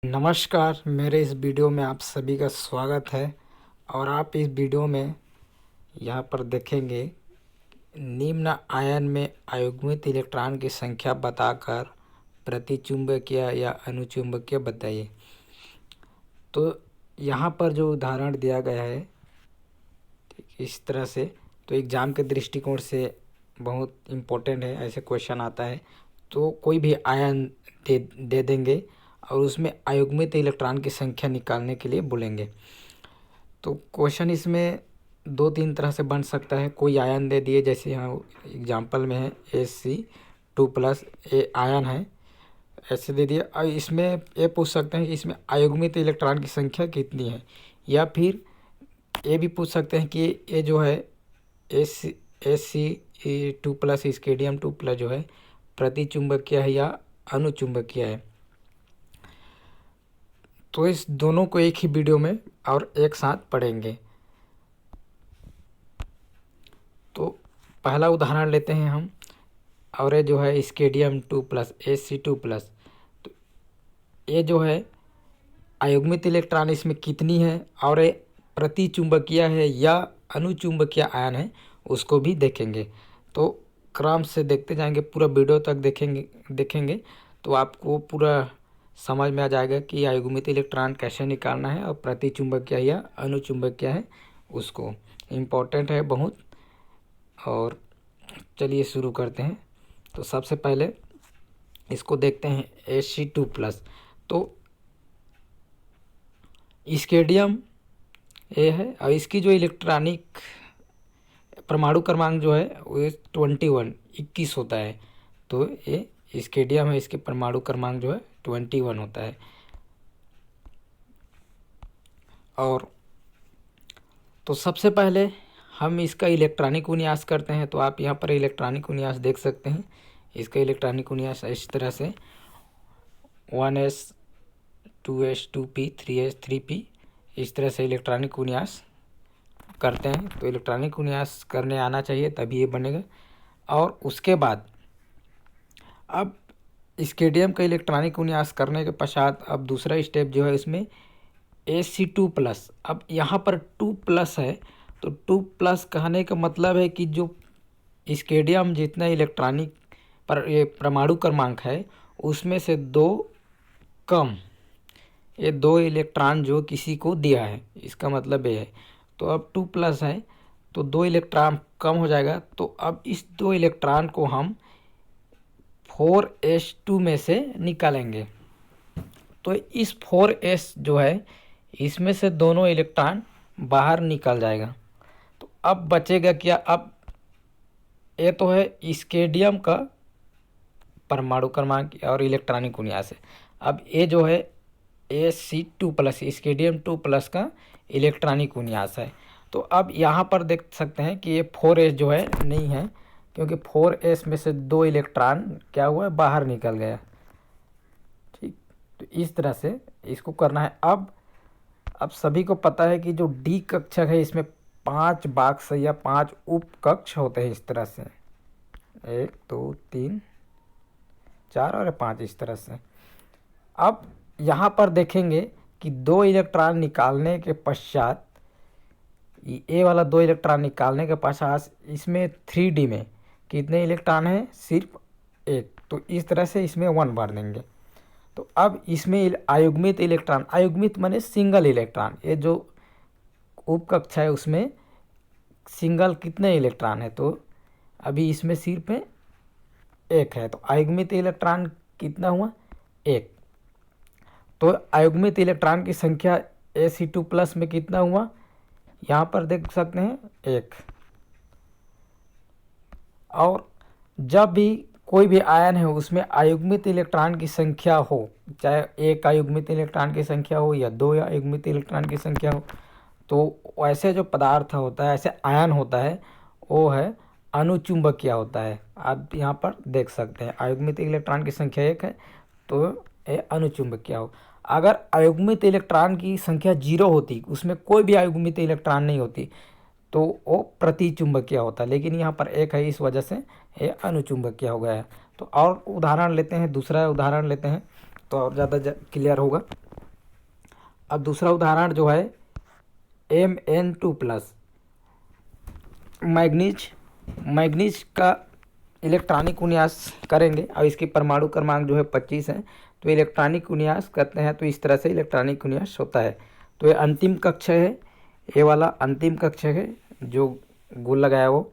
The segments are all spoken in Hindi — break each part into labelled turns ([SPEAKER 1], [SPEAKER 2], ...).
[SPEAKER 1] नमस्कार, मेरे इस वीडियो में आप सभी का स्वागत है। और आप इस वीडियो में यहाँ पर देखेंगे निम्न आयन में अयुग्मित इलेक्ट्रॉन की संख्या बताकर प्रतिचुंबकीय या अनुचुंबकीय बताइए। तो यहाँ पर जो उदाहरण दिया गया है इस तरह से, तो एग्ज़ाम के दृष्टिकोण से बहुत इम्पोर्टेंट है। ऐसे क्वेश्चन आता है तो कोई भी आयन दे देंगे और उसमें अयुग्मित इलेक्ट्रॉन की संख्या निकालने के लिए बोलेंगे। तो क्वेश्चन इसमें दो तीन तरह से बन सकता है। कोई आयन दे दिए, जैसे यहाँ एग्जांपल में है Ac2+ ए आयन है, ऐसे दे दिए। और इसमें ये पूछ सकते हैं कि इसमें अयुग्मित इलेक्ट्रॉन की संख्या कितनी है, या फिर ये भी पूछ सकते हैं कि ये जो है Ac2+ स्केडियम 2+ जो है प्रतिचुंबकीय है या अनुचुंबकीय है। तो इस दोनों को एक ही वीडियो में और एक साथ पढ़ेंगे। तो पहला उदाहरण लेते हैं हम, और ये जो है स्केडियम 2+ Ac2+। तो ये जो है अयुग्मित इलेक्ट्रॉन इसमें कितनी है और ये प्रतिचुंबकीय है या अनुचुंबकीय आयन है, उसको भी देखेंगे। तो क्रम से देखते जाएंगे, पूरा वीडियो तक देखेंगे तो आपको पूरा समझ में आ जाएगा कि अयुग्मित इलेक्ट्रॉन कैसे निकालना है और प्रतिचुंबकीय या अनुचुंबकीय है उसको। इम्पोर्टेंट है बहुत। और चलिए शुरू करते हैं। तो सबसे पहले इसको देखते हैं Ac2+। तो स्केडियम ये है और इसकी जो इलेक्ट्रॉनिक परमाणु क्रमांक जो है वो 21 होता है। तो ये स्केडियम है, इसके परमाणु क्रमांक जो है 21 होता है। और तो सबसे पहले हम इसका इलेक्ट्रॉनिक विन्यास करते हैं। तो आप यहाँ पर इलेक्ट्रॉनिक विन्यास देख सकते हैं। इसका इलेक्ट्रॉनिक विन्यास इस तरह से 1s 2s 2p 3s 3p, इस तरह से इलेक्ट्रॉनिक विन्यास करते हैं। तो इलेक्ट्रॉनिक विन्यास करने आना चाहिए तभी ये बनेगा। और उसके बाद अब स्केडियम का इलेक्ट्रॉनिक विन्यास करने के पश्चात अब दूसरा स्टेप जो है इसमें Ac2+। अब यहाँ पर 2+ है, तो 2+ कहने का मतलब है कि जो स्केडियम जितना इलेक्ट्रॉनिक पर ये परमाणु क्रमांक है उसमें से दो कम, ये 2 इलेक्ट्रॉन जो किसी को दिया है, इसका मतलब ये है। तो अब 2+ है तो 2 इलेक्ट्रॉन कम हो जाएगा। तो अब इस 2 इलेक्ट्रॉन को हम 4s2 में से निकालेंगे। तो इस 4s जो है इसमें से दोनों इलेक्ट्रॉन बाहर निकल जाएगा। तो अब बचेगा क्या? अब ये तो है स्केडियम का परमाणु क्रमांक और इलेक्ट्रॉनिक विन्यास है। अब ये जो है Ac2+ स्केडियम 2+ का इलेक्ट्रॉनिक विन्यास है। तो अब यहाँ पर देख सकते हैं कि ये 4s जो है नहीं है, क्योंकि 4s में से 2 इलेक्ट्रॉन क्या हुआ है, बाहर निकल गया। ठीक, तो इस तरह से इसको करना है। अब सभी को पता है कि जो डी कक्षक है इसमें 5 बॉक्स या 5 उप कक्ष होते हैं। इस तरह से 1 2 3 4 और 5 इस तरह से। अब यहाँ पर देखेंगे कि 2 इलेक्ट्रॉन निकालने के पश्चात, ये वाला 2 इलेक्ट्रॉन निकालने के पश्चात इसमें 3D में कितने इलेक्ट्रॉन हैं? सिर्फ 1। तो इस तरह से इसमें 1 भर देंगे। तो अब इसमें अयुग्मित इलेक्ट्रॉन, अयुग्मित माने सिंगल इलेक्ट्रॉन, ये जो उपकक्षा है उसमें सिंगल कितने इलेक्ट्रॉन है? तो अभी इसमें सिर्फ 1 है। तो अयुग्मित इलेक्ट्रॉन कितना हुआ? 1। तो अयुग्मित इलेक्ट्रॉन की संख्या Ac2+ में कितना हुआ? यहाँ पर देख सकते हैं 1। और जब भी कोई भी आयन है उसमें अयुग्मित इलेक्ट्रॉन की संख्या हो, चाहे 1 अयुग्मित इलेक्ट्रॉन की संख्या हो या 2 अयुग्मित इलेक्ट्रॉन की संख्या हो, तो ऐसे जो पदार्थ होता है, ऐसे आयन होता है, वो है अनुचुंबकीय होता है। आप यहाँ पर देख सकते हैं अयुग्मित इलेक्ट्रॉन की संख्या 1 है तो ये अनुचुंबकीय हो। अगर अयुग्मित इलेक्ट्रॉन की संख्या 0 होती, उसमें कोई भी अयुग्मित इलेक्ट्रॉन नहीं होती, तो वो प्रतिचुंबकीय होता है। लेकिन यहाँ पर 1 है, इस वजह से ये अनुचुंबकीय हो गया है। तो और उदाहरण लेते हैं, दूसरा उदाहरण लेते हैं तो और ज़्यादा क्लियर होगा। अब दूसरा उदाहरण जो है Mn2+, मैग्नीज का इलेक्ट्रॉनिक विन्यास करेंगे और इसकी परमाणु क्रमांक जो है 25 है। तो इलेक्ट्रॉनिक विन्यास करते हैं तो इस तरह से इलेक्ट्रॉनिक विन्यास होता है। तो ये अंतिम कक्ष है, ये वाला अंतिम कक्ष है जो गोल लगाया वो।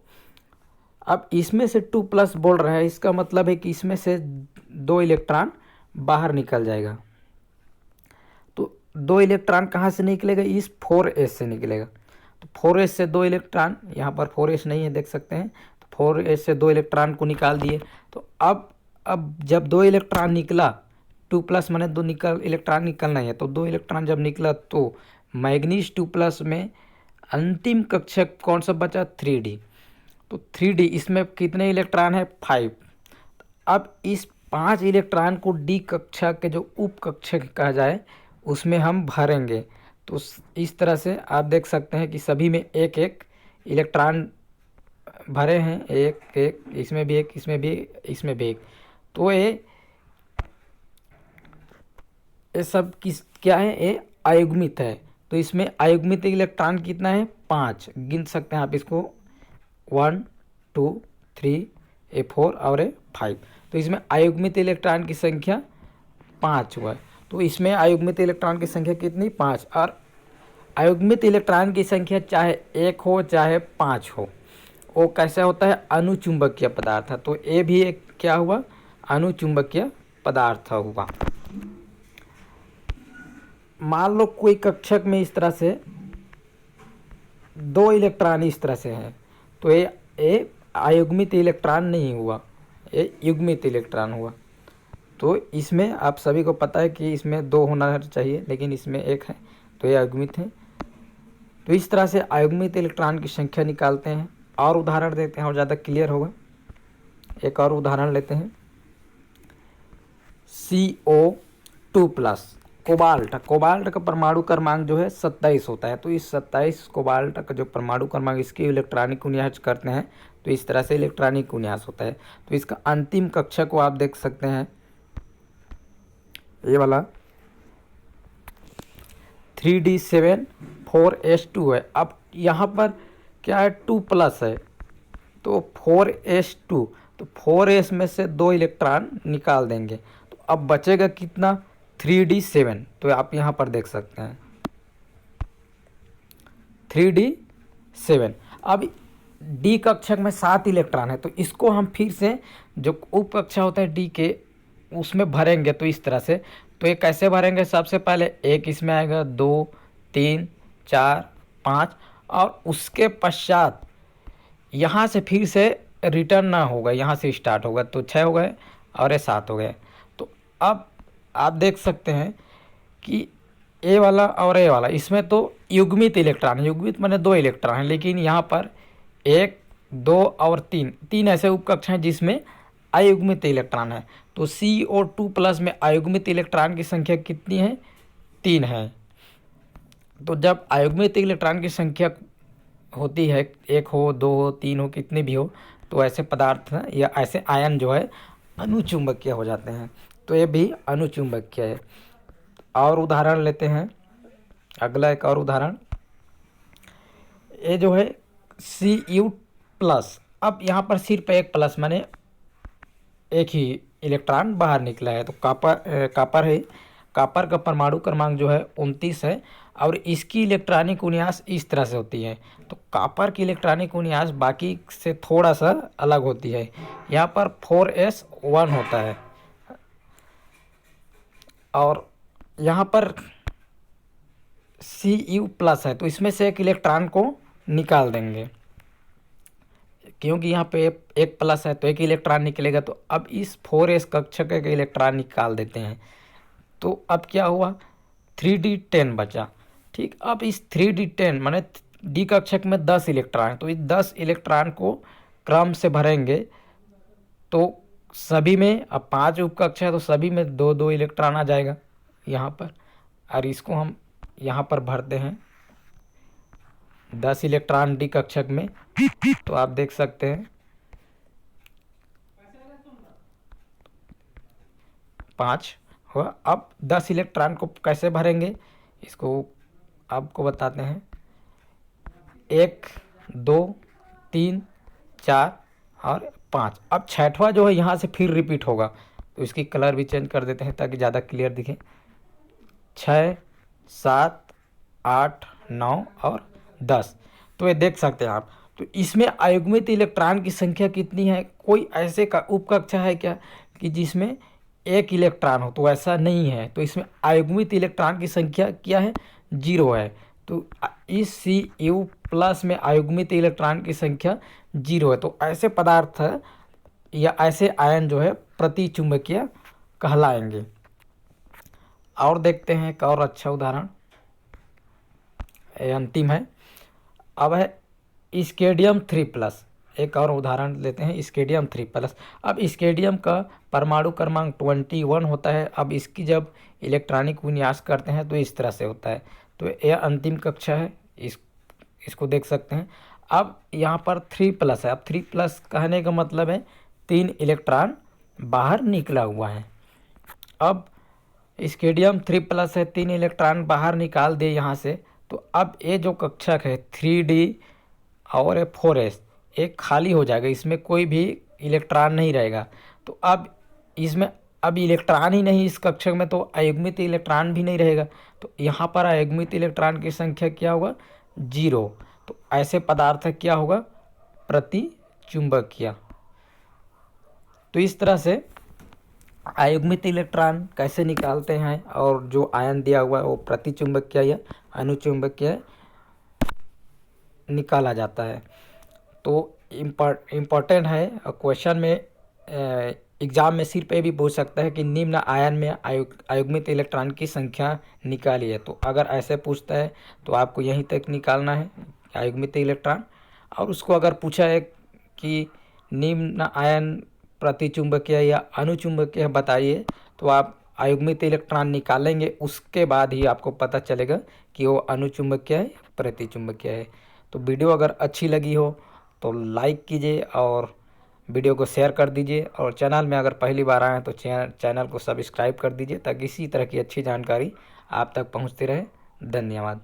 [SPEAKER 1] अब इसमें से 2+ बोल रहा है, इसका मतलब है कि इसमें से 2 इलेक्ट्रॉन बाहर निकल जाएगा। तो 2 इलेक्ट्रॉन कहाँ से निकलेगा? इस 4s से निकलेगा। तो 4s से 2 इलेक्ट्रॉन, यहाँ पर 4s नहीं है देख सकते हैं, तो 4s से 2 इलेक्ट्रॉन को निकाल दिए। तो अब जब 2 इलेक्ट्रॉन निकला, 2+ माने 2 इलेक्ट्रॉन निकलना है, तो 2 इलेक्ट्रॉन जब निकला तो मैग्नीज 2+ में अंतिम कक्षक कौन सा बचा? 3d। तो 3d इसमें कितने इलेक्ट्रॉन है? 5। अब इस 5 इलेक्ट्रॉन को डी कक्षा के जो उप कक्षक कहा जाए उसमें हम भरेंगे। तो इस तरह से आप देख सकते हैं कि सभी में एक एक इलेक्ट्रॉन भरे हैं, एक एक, इसमें भी एक, इसमें भी, इसमें भी एक। तो ये सब किस क्या है? ये अयुग्मित है। तो इसमें अयुग्मित इलेक्ट्रॉन कितना है? 5। गिन सकते हैं आप इसको, 1 2 3 4 और 5। तो इसमें अयुग्मित इलेक्ट्रॉन की संख्या 5 हुआ है। तो इसमें अयुग्मित इलेक्ट्रॉन की संख्या कितनी? 5। और अयुग्मित इलेक्ट्रॉन की संख्या चाहे 1 हो चाहे 5 हो, वो कैसा होता है? अनुचुंबकीय पदार्थ है। तो ये भी एक क्या हुआ? अनुचुंबकीय पदार्थ हुआ। मान लो कोई कक्षक में इस तरह से 2 इलेक्ट्रॉन इस तरह से हैं, तो ये अयुग्मित इलेक्ट्रॉन नहीं हुआ, ये युग्मित इलेक्ट्रॉन हुआ। तो इसमें आप सभी को पता है कि इसमें 2 होना चाहिए, लेकिन इसमें 1 है, तो ये अयुग्मित है। तो इस तरह से अयुग्मित इलेक्ट्रॉन की संख्या निकालते हैं। और उदाहरण देते हैं और ज़्यादा क्लियर होगा। एक और उदाहरण लेते हैं, CO2+, कोबाल्ट का परमाणु क्रमांक जो है 27 होता है। तो इस 27 कोबाल्ट का जो परमाणु क्रमांक, इसकी इलेक्ट्रॉनिक विन्यास करते हैं तो इस तरह से इलेक्ट्रॉनिक विन्यास होता है। तो इसका अंतिम कक्षक को आप देख सकते हैं, ये वाला 3d7 4s2 है। अब यहाँ पर क्या है? 2+ है, तो 4s2, तो 4s में से 2 इलेक्ट्रॉन निकाल देंगे। तो अब बचेगा कितना? 3d7। तो आप यहाँ पर देख सकते हैं 3d7। अब डी कक्षक में 7 इलेक्ट्रॉन है, तो इसको हम फिर से जो उप कक्षा होता है डी के, उसमें भरेंगे। तो इस तरह से, तो ये कैसे भरेंगे? सबसे पहले 1 इसमें आएगा, 2 3 4 5, और उसके पश्चात यहाँ से फिर से रिटर्न ना होगा, यहाँ से स्टार्ट होगा। तो 6 हो गए और ये 7 हो गए। तो अब आप देख सकते हैं कि ए वाला और ए वाला, इसमें तो युग्मित इलेक्ट्रॉन, युग्मित माने 2 इलेक्ट्रॉन है, लेकिन यहाँ पर 1 2 और 3 ऐसे उपकक्ष हैं जिसमें अयुग्मित इलेक्ट्रॉन है। तो CO2+ में अयुग्मित इलेक्ट्रॉन की संख्या कितनी है? 3 है। तो जब अयुग्मित इलेक्ट्रॉन की संख्या होती है, 1 हो 2 हो 3 हो, कितने भी हो, तो ऐसे पदार्थ या ऐसे आयन जो है अनुचुंबकीय हो जाते हैं। तो ये भी अनुचुंबकीय है। और उदाहरण लेते हैं, अगला एक और उदाहरण, ये जो है Cu+। अब यहाँ पर सिर्फ एक प्लस माने एक ही इलेक्ट्रॉन बाहर निकला है। तो कापर है, कापर का परमाणु क्रमांक जो है 29 है, और इसकी इलेक्ट्रॉनिक विन्यास इस तरह से होती है। तो कापर की इलेक्ट्रॉनिक विन्यास बाकी से थोड़ा सा अलग होती है। यहाँ पर 4s1 होता है, और यहाँ पर Cu+ है, तो इसमें से एक इलेक्ट्रॉन को निकाल देंगे, क्योंकि यहाँ पे एक प्लस है तो एक इलेक्ट्रॉन निकलेगा। तो अब इस 4s कक्षक के इलेक्ट्रॉन निकाल देते हैं। तो अब क्या हुआ? 3d10 बचा। ठीक, अब इस 3d10 माने डी कक्षक में 10 इलेक्ट्रॉन है, तो इस 10 इलेक्ट्रॉन को क्रम से भरेंगे। तो सभी में, अब 5 उपकक्ष है तो सभी में 2-2 इलेक्ट्रॉन आ जाएगा यहाँ पर, और इसको हम यहाँ पर भरते हैं 10 इलेक्ट्रॉन डी कक्षक में। तो आप देख सकते हैं 5 हुआ। अब 10 इलेक्ट्रॉन को कैसे भरेंगे? इसको आपको बताते हैं। 1 2 3 4 और 5। अब छठवां जो है यहाँ से फिर रिपीट होगा, तो इसकी कलर भी चेंज कर देते हैं ताकि ज़्यादा क्लियर दिखे। 6 7 8 9 और 10। तो ये देख सकते हैं आप। तो इसमें अयुग्मित इलेक्ट्रॉन की संख्या कितनी है? कोई ऐसे का उपकक्षा है क्या कि जिसमें एक इलेक्ट्रॉन हो? तो ऐसा नहीं है। तो इसमें अयुग्मित इलेक्ट्रॉन की संख्या क्या है? 0 है। तो इस Cu प्लस में अयुग्मित इलेक्ट्रॉन की संख्या 0 है। तो ऐसे पदार्थ या ऐसे आयन जो है प्रतिचुंबकीय कहलाएंगे। और देखते हैं एक और अच्छा उदाहरण, ये अंतिम है। अब है स्केडियम 3+। एक और उदाहरण लेते हैं, स्केडियम 3+। अब स्केडियम का परमाणु क्रमांक 21 होता है। अब इसकी जब इलेक्ट्रॉनिक विन्यास करते हैं तो इस तरह से होता है। तो यह अंतिम कक्षा है, इसको देख सकते हैं। अब यहाँ पर 3+ है। अब 3+ कहने का मतलब है 3 इलेक्ट्रॉन बाहर निकला हुआ है। अब स्केडियम 3+ है, 3 इलेक्ट्रॉन बाहर निकाल दे यहाँ से। तो अब ये जो कक्षक है 3D और 4s, एक खाली हो जाएगा, इसमें कोई भी इलेक्ट्रॉन नहीं रहेगा। तो अब इसमें अब इलेक्ट्रॉन ही नहीं इस कक्षक में, तो अयुग्मित इलेक्ट्रॉन भी नहीं रहेगा। तो यहाँ पर अयुग्मित इलेक्ट्रॉन की संख्या क्या होगा? 0। तो ऐसे पदार्थ क्या होगा? प्रतिचुंबकीय। तो इस तरह से अयुग्मित इलेक्ट्रॉन कैसे निकालते हैं, और जो आयन दिया हुआ है वो प्रतिचुंबकीय या अनुचुंबकीय निकाला जाता है। तो इम्पॉर्टेंट है, क्वेश्चन में एग्ज़ाम में सिर पे भी पूछ सकता है कि निम्न आयन में अयुग्मित इलेक्ट्रॉन की संख्या निकालिए। तो अगर ऐसे पूछता है तो आपको यहीं तक निकालना है अयुग्मित इलेक्ट्रॉन। और उसको अगर पूछा है कि निम्न आयन प्रतिचुंबकीय या अनुचुंबकीय बताइए, तो आप अयुग्मित इलेक्ट्रॉन निकालेंगे, उसके बाद ही आपको पता चलेगा कि वो अनुचुंबकीय है प्रतिचुंबकीय है। तो वीडियो अगर अच्छी लगी हो तो लाइक कीजिए और वीडियो को शेयर कर दीजिए, और चैनल में अगर पहली बार आए हैं तो चैनल को सब्सक्राइब कर दीजिए ताकि इसी तरह की अच्छी जानकारी आप तक पहुंचती रहे। धन्यवाद।